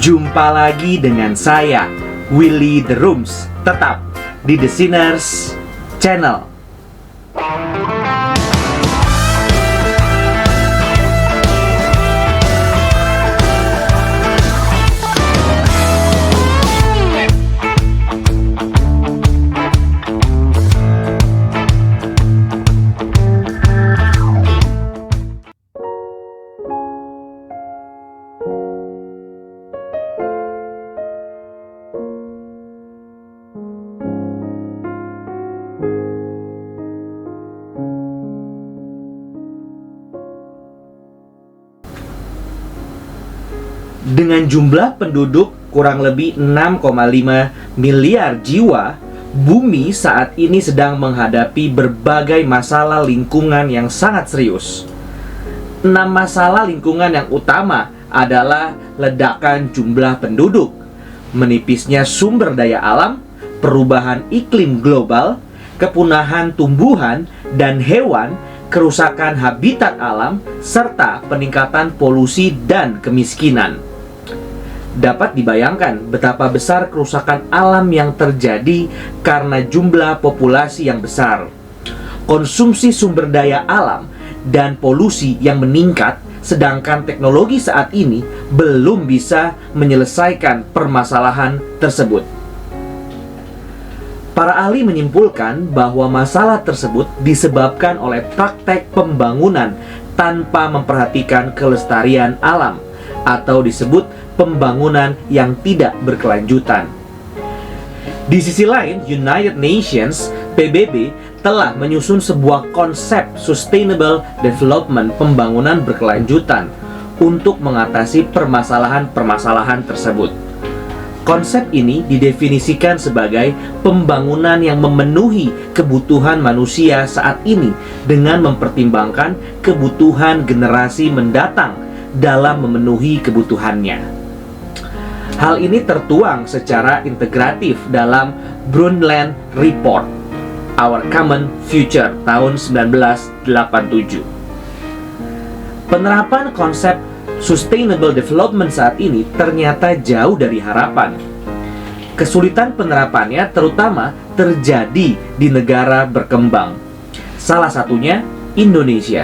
Jumpa lagi dengan saya, Willy The Rooms, tetap di The Sinners Channel. Dengan jumlah penduduk kurang lebih 6,5 miliar jiwa, bumi saat ini sedang menghadapi berbagai masalah lingkungan yang sangat serius. 6 masalah lingkungan yang utama adalah ledakan jumlah penduduk, menipisnya sumber daya alam, perubahan iklim global, kepunahan tumbuhan dan hewan, kerusakan habitat alam, serta peningkatan polusi dan kemiskinan. Dapat dibayangkan betapa besar kerusakan alam yang terjadi karena jumlah populasi yang besar, konsumsi sumber daya alam, dan polusi yang meningkat, sedangkan teknologi saat ini belum bisa menyelesaikan permasalahan tersebut. Para ahli menyimpulkan bahwa masalah tersebut disebabkan oleh praktek pembangunan tanpa memperhatikan kelestarian alam, atau disebut pembangunan yang tidak berkelanjutan. Di sisi lain, United Nations (PBB) telah menyusun sebuah konsep Sustainable Development, pembangunan berkelanjutan, untuk mengatasi permasalahan-permasalahan tersebut. Konsep ini didefinisikan sebagai pembangunan yang memenuhi kebutuhan manusia saat ini dengan mempertimbangkan kebutuhan generasi mendatang dalam memenuhi kebutuhannya. Hal ini tertuang secara integratif dalam Brundtland Report, Our Common Future, tahun 1987. Penerapan konsep Sustainable Development saat ini ternyata jauh dari harapan. Kesulitan penerapannya terutama terjadi di negara berkembang. Salah satunya Indonesia.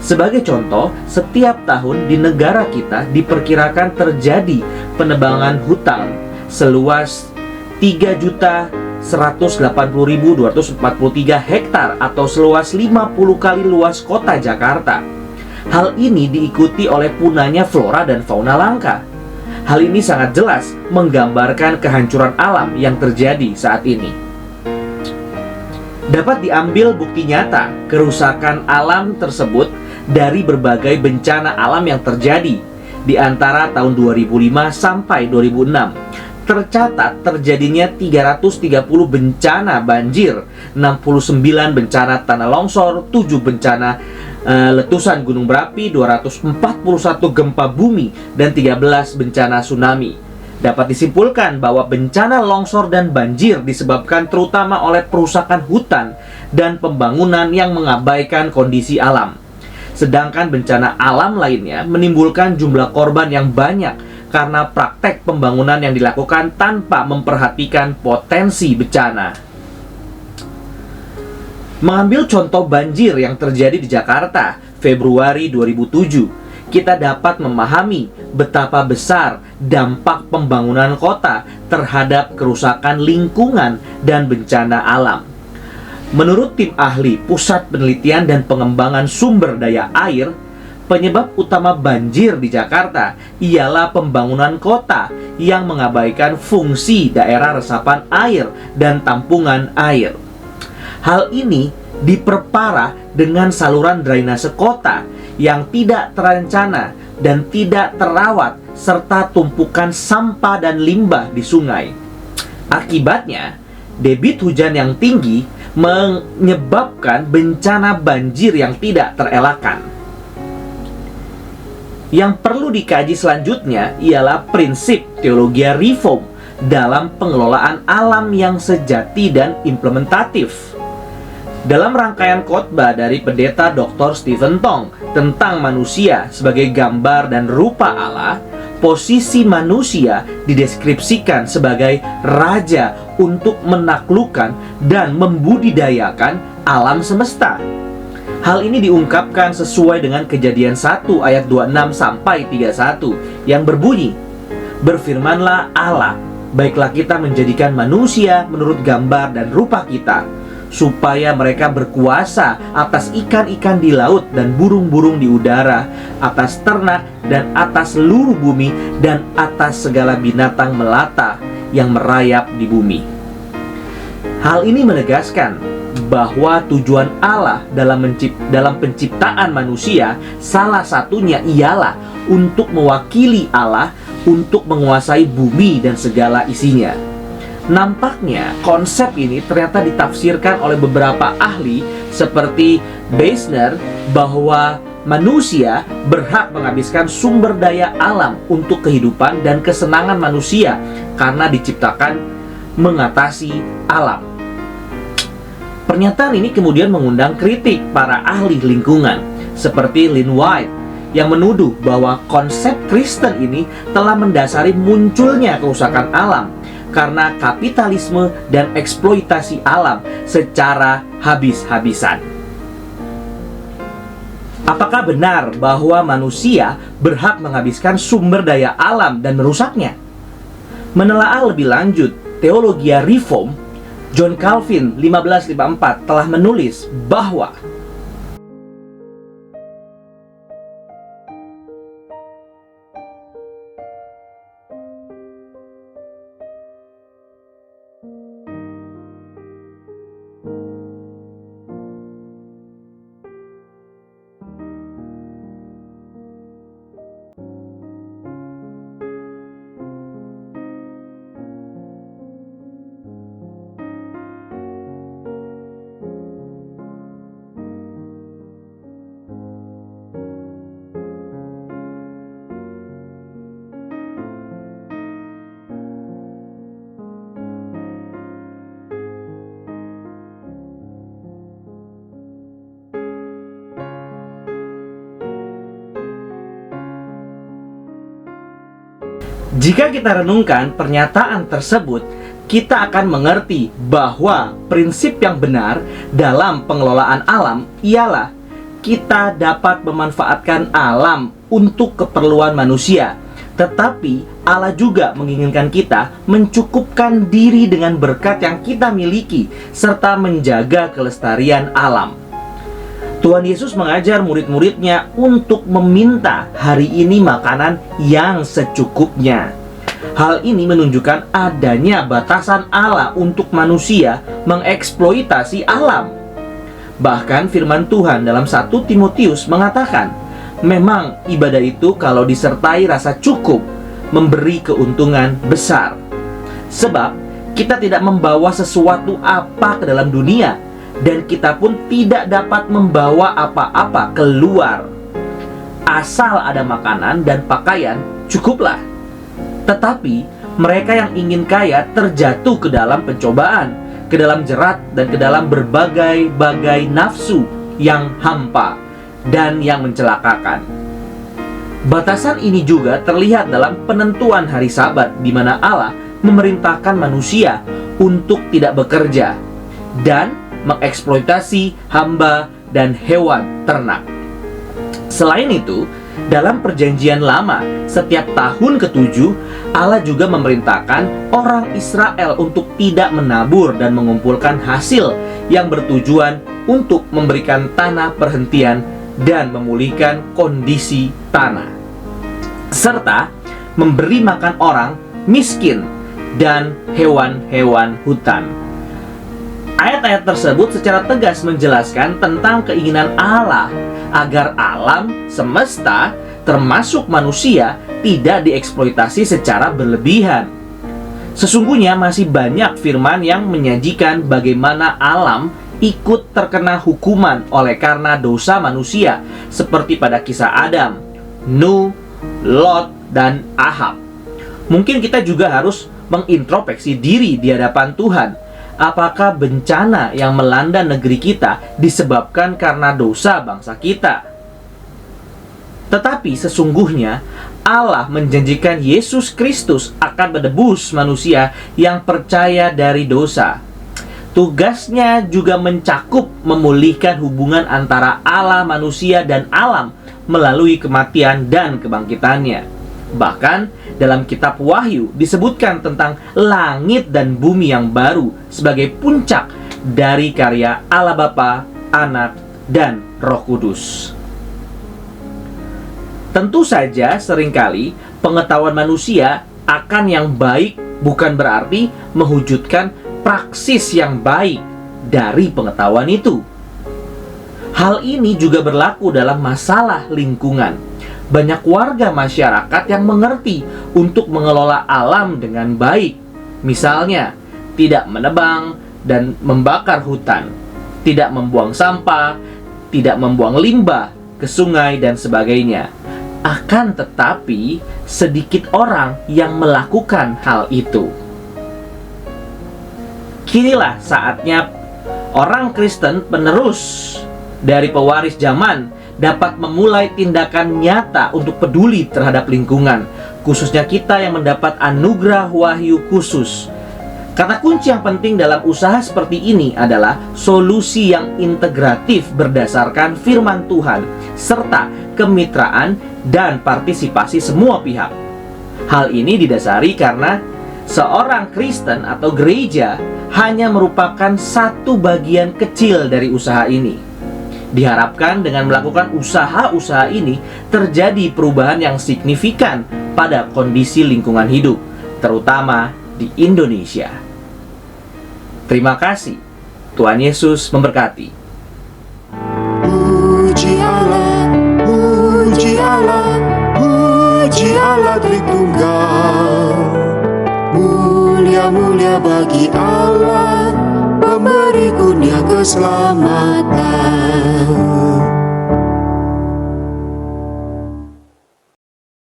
Sebagai contoh, setiap tahun di negara kita diperkirakan terjadi penebangan hutan seluas 3.180.243 hektar atau seluas 50 kali luas kota Jakarta. Hal ini diikuti oleh punahnya flora dan fauna langka. Hal ini sangat jelas menggambarkan kehancuran alam yang terjadi saat ini. Dapat diambil bukti nyata kerusakan alam tersebut dari berbagai bencana alam yang terjadi di antara tahun 2005 sampai 2006. Tercatat terjadinya 330 bencana banjir, 69 bencana tanah longsor, 7 bencana letusan gunung berapi, 241 gempa bumi, dan 13 bencana tsunami. Dapat disimpulkan bahwa bencana longsor dan banjir disebabkan terutama oleh perusakan hutan dan pembangunan yang mengabaikan kondisi alam. Sedangkan bencana alam lainnya menimbulkan jumlah korban yang banyak karena praktek pembangunan yang dilakukan tanpa memperhatikan potensi bencana. Mengambil contoh banjir yang terjadi di Jakarta Februari 2007, kita dapat memahami betapa besar dampak pembangunan kota terhadap kerusakan lingkungan dan bencana alam. Menurut tim ahli Pusat Penelitian dan Pengembangan Sumber Daya Air, penyebab utama banjir di Jakarta ialah pembangunan kota yang mengabaikan fungsi daerah resapan air dan tampungan air. Hal ini diperparah dengan saluran drainase kota yang tidak terencana dan tidak terawat, serta tumpukan sampah dan limbah di sungai. Akibatnya, debit hujan yang tinggi menyebabkan bencana banjir yang tidak terelakkan. Yang perlu dikaji selanjutnya ialah prinsip teologi reform dalam pengelolaan alam yang sejati dan implementatif. Dalam rangkaian khotbah dari pendeta Dr. Stephen Tong tentang manusia sebagai gambar dan rupa Allah, posisi manusia dideskripsikan sebagai raja untuk menaklukkan dan membudidayakan alam semesta. Hal ini diungkapkan sesuai dengan Kejadian 1 ayat 26 sampai 31 yang berbunyi, "Berfirmanlah Allah, baiklah kita menjadikan manusia menurut gambar dan rupa kita, supaya mereka berkuasa atas ikan-ikan di laut dan burung-burung di udara, atas ternak dan atas seluruh bumi, dan atas segala binatang melata yang merayap di bumi." Hal ini menegaskan bahwa tujuan Allah dalam penciptaan manusia salah satunya ialah untuk mewakili Allah untuk menguasai bumi dan segala isinya. Nampaknya konsep ini ternyata ditafsirkan oleh beberapa ahli seperti Beisner bahwa manusia berhak menghabiskan sumber daya alam untuk kehidupan dan kesenangan manusia karena diciptakan mengatasi alam. Pernyataan ini kemudian mengundang kritik para ahli lingkungan seperti Lynn White yang menuduh bahwa konsep Kristen ini telah mendasari munculnya kerusakan alam karena kapitalisme dan eksploitasi alam secara habis-habisan. Apakah benar bahwa manusia berhak menghabiskan sumber daya alam dan merusaknya? Menelaah lebih lanjut Teologia Reform, John Calvin 1554 telah menulis bahwa jika kita renungkan pernyataan tersebut, kita akan mengerti bahwa prinsip yang benar dalam pengelolaan alam ialah kita dapat memanfaatkan alam untuk keperluan manusia. Tetapi Allah juga menginginkan kita mencukupkan diri dengan berkat yang kita miliki serta menjaga kelestarian alam. Tuhan Yesus mengajar murid-muridnya untuk meminta hari ini makanan yang secukupnya. Hal ini menunjukkan adanya batasan Allah untuk manusia mengeksploitasi alam. Bahkan firman Tuhan dalam 1 Timotius mengatakan, memang ibadah itu kalau disertai rasa cukup, memberi keuntungan besar. Sebab kita tidak membawa sesuatu apa ke dalam dunia, dan kita pun tidak dapat membawa apa-apa keluar. Asal ada makanan dan pakaian, cukuplah. Tetapi mereka yang ingin kaya terjatuh ke dalam pencobaan, ke dalam jerat, dan ke dalam berbagai-bagai nafsu yang hampa dan yang mencelakakan. Batasan ini juga terlihat dalam penentuan hari Sabat, di mana Allah memerintahkan manusia untuk tidak bekerja dan mengeksploitasi hamba dan hewan ternak. Selain itu, dalam Perjanjian Lama, setiap tahun ke-7, Allah juga memerintahkan orang Israel untuk tidak menabur dan mengumpulkan hasil yang bertujuan untuk memberikan tanah perhentian dan memulihkan kondisi tanah, serta memberi makan orang miskin dan hewan-hewan hutan. Ayat-ayat tersebut secara tegas menjelaskan tentang keinginan Allah agar alam semesta, termasuk manusia, tidak dieksploitasi secara berlebihan. Sesungguhnya masih banyak firman yang menyajikan bagaimana alam ikut terkena hukuman oleh karena dosa manusia, seperti pada kisah Adam, Nuh, Lot, dan Ahab. Mungkin kita juga harus mengintrospeksi diri di hadapan Tuhan. Apakah bencana yang melanda negeri kita disebabkan karena dosa bangsa kita? Tetapi sesungguhnya Allah menjanjikan Yesus Kristus akan menebus manusia yang percaya dari dosa. Tugasnya juga mencakup memulihkan hubungan antara Allah, manusia, dan alam melalui kematian dan kebangkitannya. Bahkan dalam kitab Wahyu disebutkan tentang langit dan bumi yang baru sebagai puncak dari karya Allah Bapa, Anak, dan Roh Kudus. Tentu saja seringkali pengetahuan manusia akan yang baik bukan berarti mewujudkan praksis yang baik dari pengetahuan itu. Hal ini juga berlaku dalam masalah lingkungan. Banyak warga masyarakat yang mengerti untuk mengelola alam dengan baik. Misalnya, tidak menebang dan membakar hutan, tidak membuang sampah, tidak membuang limbah ke sungai dan sebagainya. Akan tetapi, sedikit orang yang melakukan hal itu. Kinilah saatnya orang Kristen penerus dari pewaris zaman dapat memulai tindakan nyata untuk peduli terhadap lingkungan, khususnya kita yang mendapat anugerah wahyu khusus. Kata kunci yang penting dalam usaha seperti ini adalah solusi yang integratif berdasarkan firman Tuhan, serta kemitraan dan partisipasi semua pihak. Hal ini didasari karena seorang Kristen atau gereja hanya merupakan satu bagian kecil dari usaha ini. Diharapkan dengan melakukan usaha-usaha ini terjadi perubahan yang signifikan pada kondisi lingkungan hidup, terutama di Indonesia. Terima kasih. Tuhan Yesus memberkati. Puji Allah, puji Allah, puji Allah Tritunggal. Mulia-mulia bagi Allah, pemberi kurnia keselamatan.